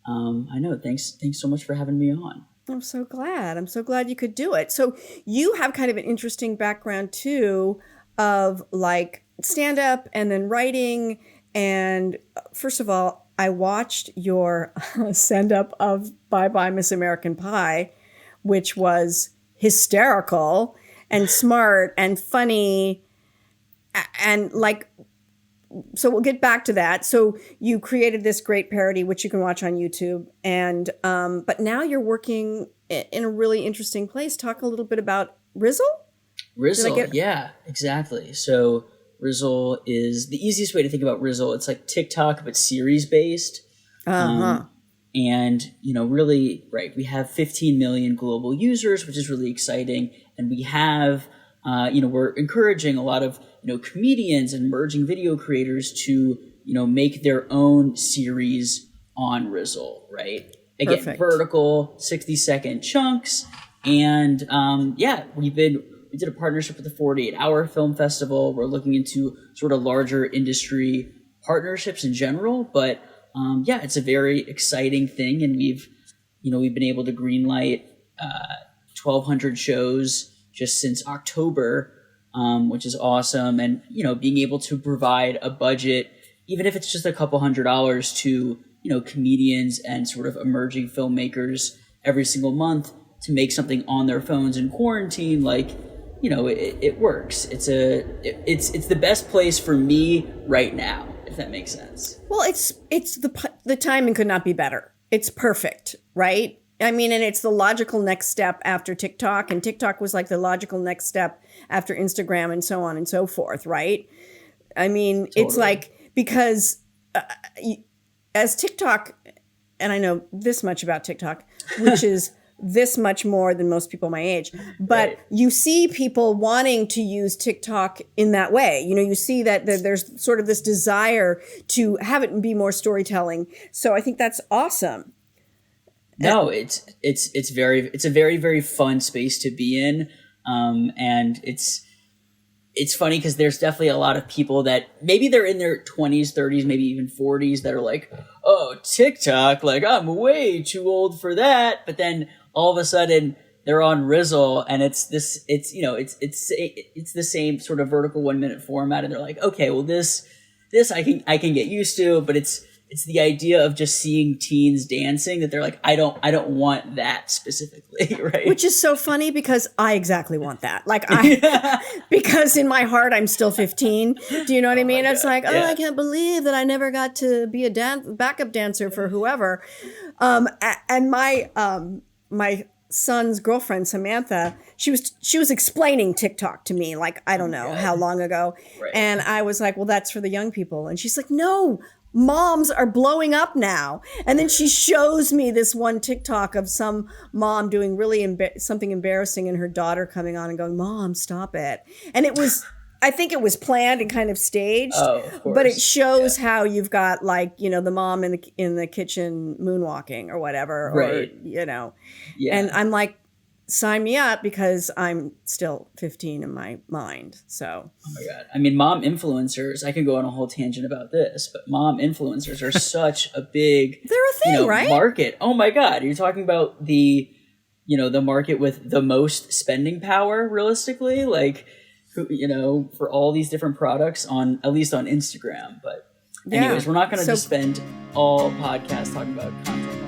I know. Thanks so much for having me on. I'm so glad. I'm so glad you could do it. So you have kind of an interesting background too of like stand up and then writing. And first of all, I watched your send up of Bye Bye Miss American Pie, which was hysterical and smart and funny. And like, so we'll get back to that. So you created this great parody, which you can watch on YouTube. And, but now you're working in a really interesting place. Talk a little bit about Rizzle? Rizzle, yeah, exactly. So Rizzle is the easiest way to think about Rizzle. It's like TikTok, but series based. And, really, right, we have 15 million global users, which is really exciting. And we have, we're encouraging a lot of, comedians and emerging video creators to, make their own series on Rizzle, right? Again, Perfect. Vertical, 60-second chunks. And, we did a partnership with the 48-Hour Film Festival. We're looking into sort of larger industry partnerships in general, but it's a very exciting thing, and we've been able to greenlight 1,200 shows just since October, which is awesome. And being able to provide a budget, even if it's just a couple $100 to comedians and sort of emerging filmmakers every single month to make something on their phones in quarantine, like it works. It's the best place for me right now, if that makes sense. Well, it's the timing could not be better. It's perfect, right? I mean, and it's the logical next step after TikTok, and TikTok was like the logical next step after Instagram and so on and so forth, right? I mean, totally. It's like, because as TikTok, and I know this much about TikTok, which is this much more than most people my age, but right. You see people wanting to use TikTok in that way. You see that there's sort of this desire to have it be more storytelling. So I think that's awesome. No, it's a very, very fun space to be in. And it's funny because there's definitely a lot of people that maybe they're in their 20s, 30s, maybe even 40s that are like, oh, TikTok, like I'm way too old for that. But then all of a sudden they're on Rizzle, and it's the same sort of vertical 1-minute format, and they're like, okay, well this I can get used to, but it's the idea of just seeing teens dancing that they're like, I don't want that specifically, right? Which is so funny because I exactly want that. Like because in my heart I'm still 15. Do you know what I mean? It's like, I can't believe that I never got to be a backup dancer for whoever. And my son's girlfriend, Samantha, she was explaining TikTok to me, like, I don't know how long ago. Right. And I was like, well, that's for the young people. And she's like, no, moms are blowing up now. And then she shows me this one TikTok of some mom doing really something embarrassing, and her daughter coming on and going, Mom, stop it. And it was, I think it was planned and kind of staged, of course. But it shows how you've got like, the mom in the kitchen moonwalking or whatever, right. or, and I'm like, sign me up, because I'm still 15 in my mind. So, oh my God. I mean, mom influencers, I could go on a whole tangent about this, but mom influencers are such a big, they're a thing, right? Market. Oh my God. You're talking about the market with the most spending power, realistically, like, for all these different products at least on Instagram. But anyways, we're not going to just spend all podcasts talking about content